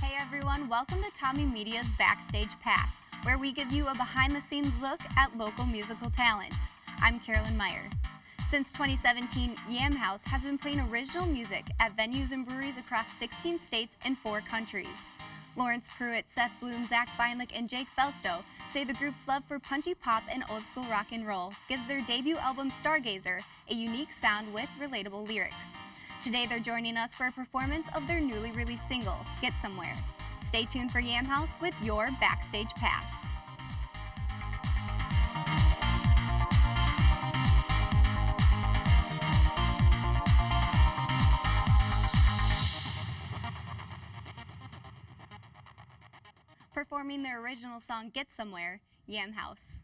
Hey everyone, welcome to TommieMedia's Backstage Pass, where we give you a behind-the-scenes look at local musical talent. I'm Carolyn Meyer. Since 2017, Yam Haus has been playing original music at venues and breweries across 16 states and 4 countries. Lawrence Pruitt, Seth Bloom, Zach Beinlich, and Jake Felstow say the group's love for punchy pop and old-school rock and roll gives their debut album Stargazer a unique sound with relatable lyrics. Today they're joining us for a performance of their newly released single, Get Somewhere. Stay tuned for Yam Haus with your Backstage Pass. Performing their original song, Get Somewhere, Yam Haus.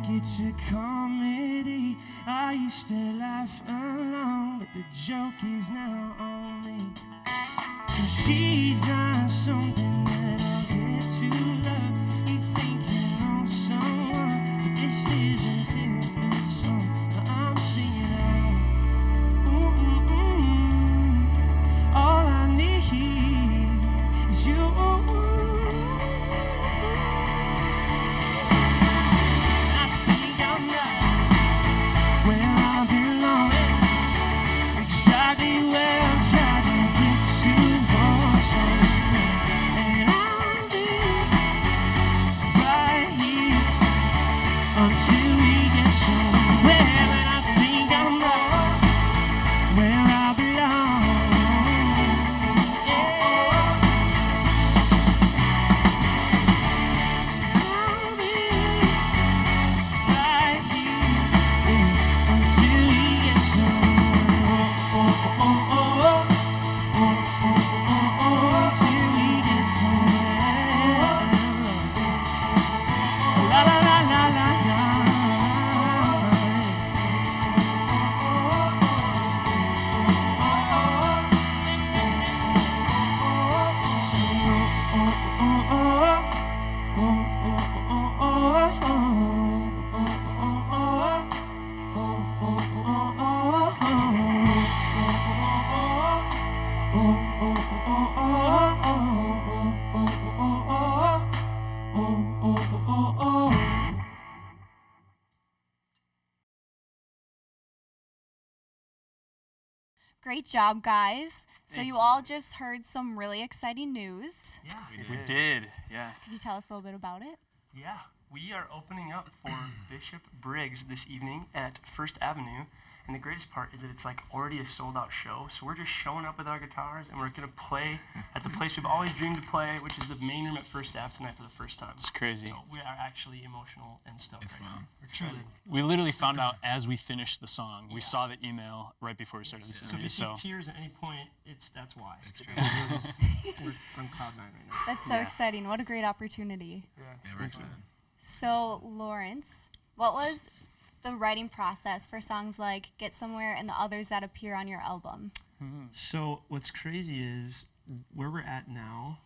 It's a comedy. I used to laugh along, but the joke is now on me. And she's not something that I'll get to love. You think you know someone, but this is a different song that I'm singing out. All I need is you. Great job, guys. So Thank you you. all just heard some really exciting news. Yeah, We did, yeah. Could you tell us a little bit about it? Yeah, we are opening up for Bishop Briggs this evening at First Avenue. And the greatest part is that it's like already a sold out show. So we're just showing up with our guitars and we're going to play at the place we've always dreamed to play, which is the main room at First Ave tonight for the first time. It's crazy. So we are actually emotional and stoked right now. We're truly. We literally found out as we finished the song. We saw the email right before we started this So if interview. you see So tears at any point, that's why. We're on cloud nine right now. That's so exciting. What a great opportunity. Yeah, We're excited. So, Lawrence, what was the writing process for songs like Get Somewhere and the others that appear on your album? So what's crazy is where we're at now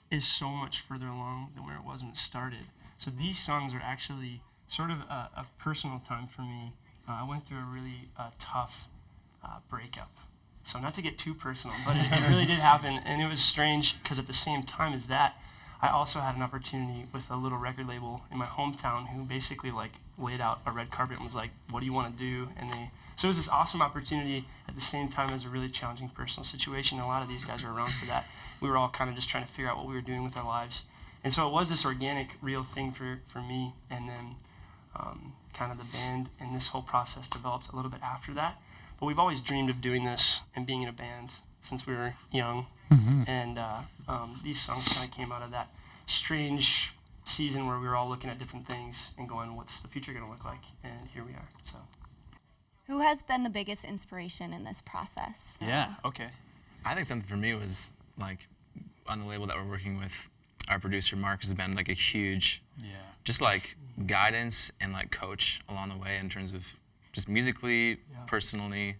is so much further along than where it was when it started. So these songs are actually sort of a personal time for me. I went through a really tough breakup. So not to get too personal, but it really did happen, and it was strange because at the same time as that, I also had an opportunity with a little record label in my hometown who basically like laid out a red carpet and was like, "What do you want to do?" So it was this awesome opportunity at the same time as a really challenging personal situation. And a lot of these guys were around for that. We were all kind of just trying to figure out what we were doing with our lives, and so it was this organic, real thing for me. And then kind of the band and this whole process developed a little bit after that. But we've always dreamed of doing this and being in a band since we were young. And these songs kind of came out of that strange season where we were all looking at different things and going, what's the future going to look like? And here we are. So Who has been the biggest inspiration in this process? yeah, okay. I think something for me was like on the label that we're working with, our producer Mark has been like a huge, just like guidance and like coach along the way in terms of just musically, personally.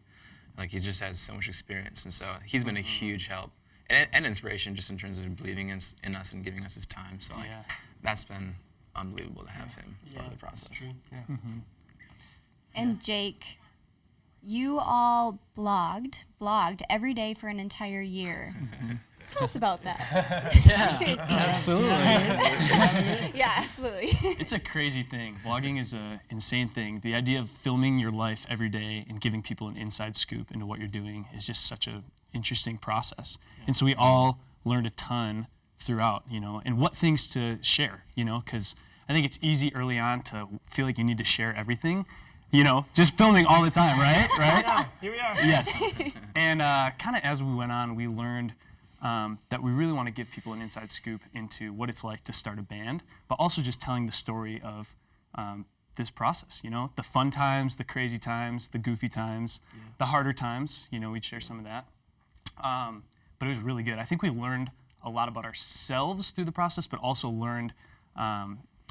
Like he just has so much experience, and so he's been a huge help and inspiration just in terms of believing in us and giving us his time. So like that's been unbelievable to have him part of the process. That's true. Yeah. And Jake, you all vlogged every day for an entire year. Tell us about that. Absolutely. Yeah, absolutely. It's a crazy thing. Vlogging is an insane thing. The idea of filming your life every day and giving people an inside scoop into what you're doing is just such an interesting process. And so we all learned a ton throughout, and what things to share, because I think it's easy early on to feel like you need to share everything, just filming all the time, right? Yeah, here we are. Yes. And kind of as we went on, we learned that we really want to give people an inside scoop into what it's like to start a band, but also just telling the story of this process, the fun times, the crazy times, the goofy times, the harder times, we'd share some of that. But it was really good. I think we learned a lot about ourselves through the process, but also learned,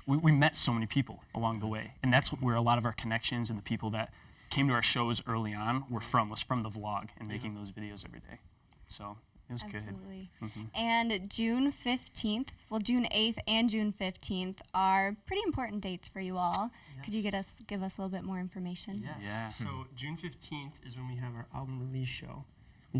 we met so many people along the way. And that's where a lot of our connections and the people that came to our shows early on was from the vlog and making those videos every day. So it was Absolutely. good. And June 15th, June 8th and June 15th are pretty important dates for you all. Yes. Could you give us a little bit more information? Yes. Yeah. So June 15th is when we have our album release show.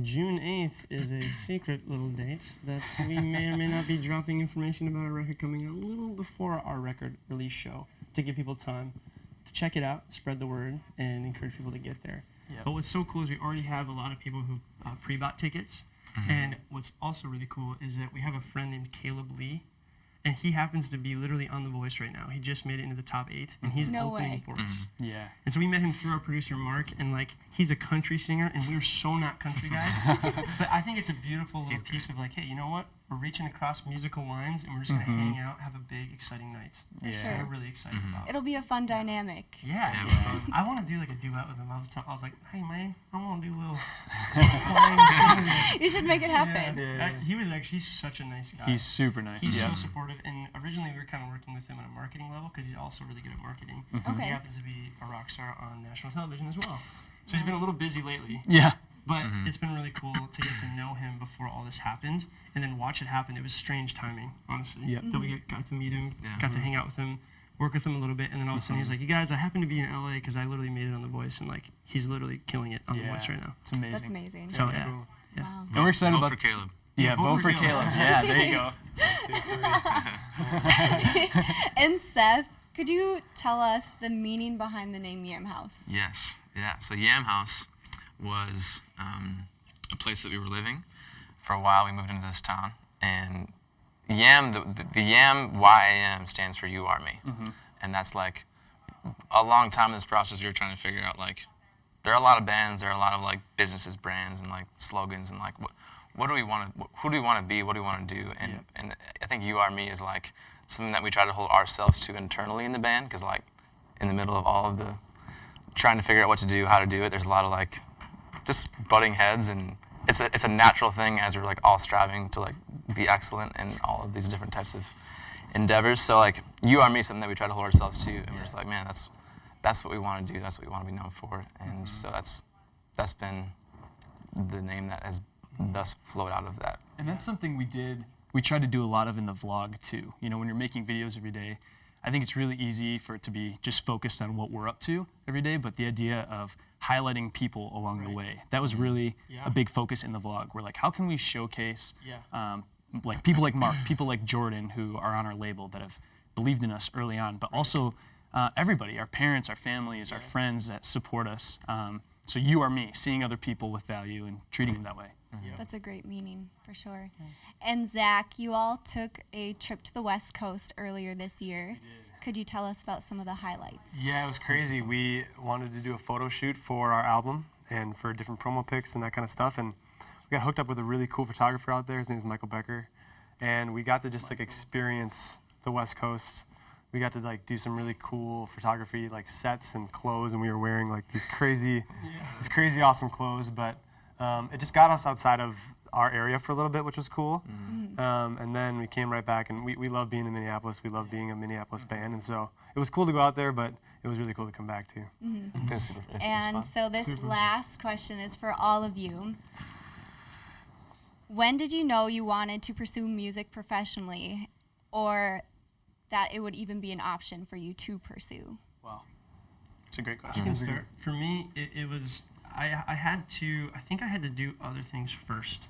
June 8th is a secret little date that we may or may not be dropping information about our record coming out a little before our record release show to give people time to check it out, spread the word, and encourage people to get there. Yep. But what's so cool is we already have a lot of people who pre-bought tickets. And what's also really cool is that we have a friend named Caleb Lee, and he happens to be literally on The Voice right now. He just made it into the top 8, and he's No opening way. for us. Yeah. And so we met him through our producer Mark, and like he's a country singer, and we're so not country guys. But I think it's a beautiful little piece of like, hey, you know what? We're reaching across musical lines, and we're just gonna hang out, have a big, exciting night. Yeah. So we're really excited about it. It'll be a fun dynamic. Yeah, I want to do like a duet with him. I was like, hey man, I want to do a little. You should make it happen. He's such a nice guy. He's super nice. He's yeah. so supportive, and originally we were kind of working with him on a marketing level because he's also really good at marketing. Okay. He happens to be a rock star on national television as well. So he's been a little busy lately, Yeah. but it's been really cool to get to know him before all this happened and then watch it happen. It was strange timing, honestly, Yep. that we got to meet him, Yeah. got to hang out with him, work with him a little bit, and then all of a sudden he was like, you guys, I happen to be in LA because I literally made it on The Voice, and like he's literally killing it on The Voice right now. It's amazing. That's amazing. So That's yeah. cool. Yeah. Wow. And we're excited Vote about for Caleb. Yeah, vote for Caleb. Yeah, there you go. And Seth, could you tell us the meaning behind the name Yam Haus? Yes, yeah. So Yam Haus was a place that we were living. For a while, we moved into this town, and YAM, the YAM, Y-A-M, stands for You Are Me. And that's like, a long time in this process, we were trying to figure out, like, there are a lot of bands, there are a lot of, like, businesses, brands, and, like, slogans, and, like, what do we want to, who do we want to be, what do we want to do? And I think You Are Me is, like, something that we try to hold ourselves to internally in the band, because, like, in the middle of all of the trying to figure out what to do, how to do it, there's a lot of, like, just butting heads, and it's a natural thing as we're, like, all striving to, like, be excellent in all of these different types of endeavors. So, like, You Are Me is something that we try to hold ourselves to, and we're just like, man, that's what we want to do, that's what we want to be known for, and so that's been the name that has thus flowed out of that. And that's something we tried to do a lot of in the vlog too. You know, when you're making videos every day, I think it's really easy for it to be just focused on what we're up to every day, but the idea of highlighting people along the way, that was really a big focus in the vlog. We're like, how can we showcase like people like Mark, people like Jordan, who are on our label that have believed in us early on, but also everybody, our parents, our families, our friends that support us. So You Are Me, seeing other people with value and treating them that way. That's a great meaning, for sure. And Zach, you all took a trip to the West Coast earlier this year. Could you tell us about some of the highlights? Yeah, it was crazy. We wanted to do a photo shoot for our album and for different promo pics and that kind of stuff. And we got hooked up with a really cool photographer out there. His name is Michael Becker. And we got to just like experience the West Coast. We got to like do some really cool photography, like sets and clothes. And we were wearing like these crazy awesome clothes. But it just got us outside of our area for a little bit, which was cool. And then we came right back, and we love being in Minneapolis. We love being a Minneapolis band, and so it was cool to go out there, but it was really cool to come back too. It was super And fun. so this last question is for all of you. When did you know you wanted to pursue music professionally, or that it would even be an option for you to pursue? Wow, it's a great I question. can start. For me, it was, I think I had to do other things first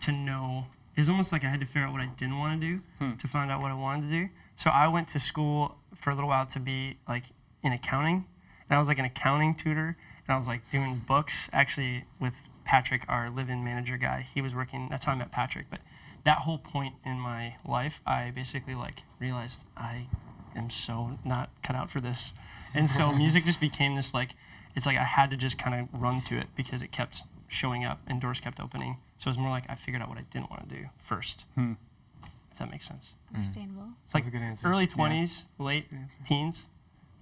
to know. It was almost like I had to figure out what I didn't want to do to find out what I wanted to do. So I went to school for a little while to be like in accounting, and I was like an accounting tutor, and I was like doing books actually with Patrick, our live-in manager guy. He was working, that's how I met Patrick. But that whole point in my life, I basically like realized I am so not cut out for this. And so music just became this like, it's like I had to just kind of run to it because it kept showing up and doors kept opening. So it was more like I figured out what I didn't want to do first, if that makes sense. Understandable. It's like That's a good answer. early 20s, late teens,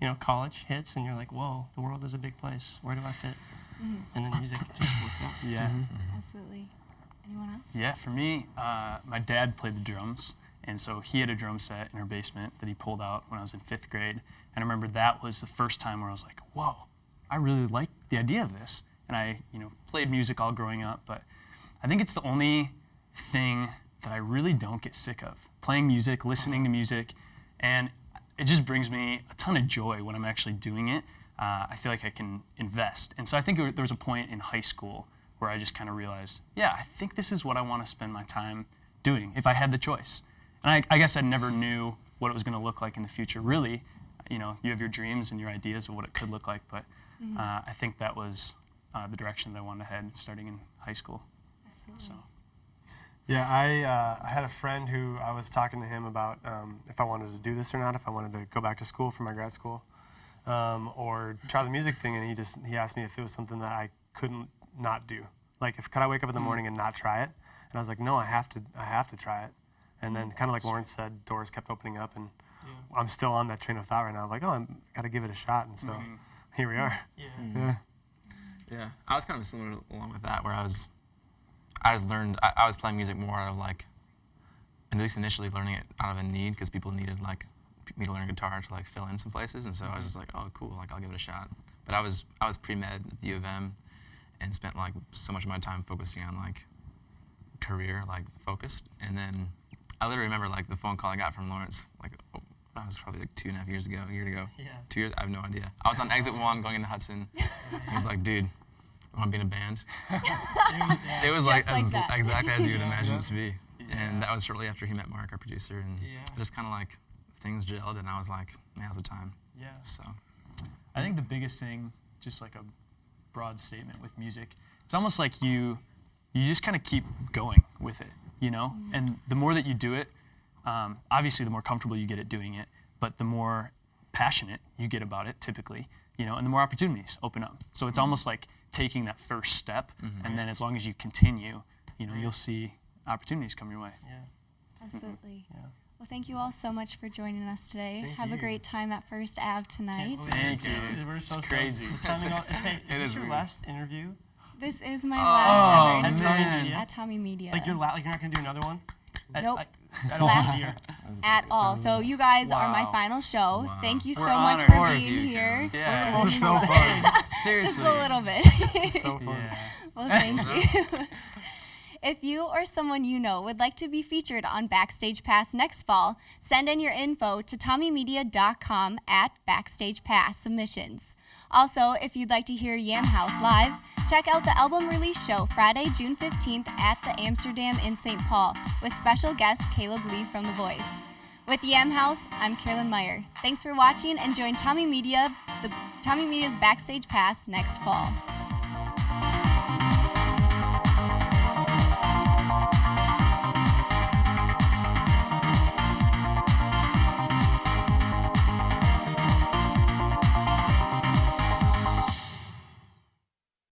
you know, college hits, and you're like, whoa, the world is a big place. Where do I fit? And then music just worked out. Yeah. Absolutely. Anyone else? Yeah, for me, my dad played the drums, and so he had a drum set in our basement that he pulled out when I was in 5th grade. And I remember that was the first time where I was like, whoa, I really like the idea of this. And I, played music all growing up, but I think it's the only thing that I really don't get sick of. Playing music, listening to music, and it just brings me a ton of joy when I'm actually doing it. I feel like I can invest. And so I think there was a point in high school where I just kind of realized, yeah, I think this is what I want to spend my time doing if I had the choice. And I guess I never knew what it was going to look like in the future. Really, you have your dreams and your ideas of what it could look like, but I think that was the direction that I wanted to head starting in high school. Absolutely. So. Yeah, I had a friend who I was talking to him about if I wanted to do this or not, if I wanted to go back to school for my grad school, or try the music thing, and he asked me if it was something that I couldn't not do. Like, could I wake up in the morning and not try it? And I was like, no, I have to try it. And then, kind of like Lawrence said, doors kept opening up, and I'm still on that train of thought right now. I'm like, I got to give it a shot, and so here we are. Yeah, I was kind of similar along with that, where I was playing music more out of like, at least initially learning it out of a need, because people needed like me to learn guitar to like fill in some places, and so I was just like, oh cool, like I'll give it a shot. But I was pre-med at the U of M, and spent like so much of my time focusing on like career, like focused. And then I literally remember like the phone call I got from Lawrence, like that was probably like 2.5 years ago, a year ago. Yeah. 2 years, I have no idea. I was on exit 1 going into Hudson. He was like, dude, I want to be in a band. It was like, exactly as you would imagine it to be. And that was shortly after he met Mark, our producer, and just kind of like things gelled, and I was like, now's the time. Yeah. So. I think the biggest thing, just like broad statement with music. It's almost like you just kind of keep going with it, you know? And the more that you do it, obviously the more comfortable you get at doing it, but the more passionate you get about it typically, you know, and the more opportunities open up. So it's almost like taking that first step, and then as long as you continue, you know, you'll see opportunities come your way. Absolutely. Well, thank you all so much for joining us today. Have a great time at First Ave tonight. Thank you. We're It's so crazy. Hey, is this your last interview This is my last ever at interview TommieMedia? at TommieMedia. Like you're not gonna do another one? Nope. At all Last- this year. at all. So you guys are my Wow. final show. Thank you We're so much honored. for Of being course. here. Yeah. It was so fun. Seriously. Just a little bit. So fun. Yeah. Well, thank you. If you or someone you know would like to be featured on Backstage Pass next fall, send in your info to TommieMedia.com at Backstage Pass submissions. Also, if you'd like to hear Yam Haus live, check out the album release show Friday, June 15th at the Amsterdam in St. Paul with special guest Caleb Lee from The Voice. With Yam Haus, I'm Carolyn Meyer. Thanks for watching and join TommieMedia's Backstage Pass next fall.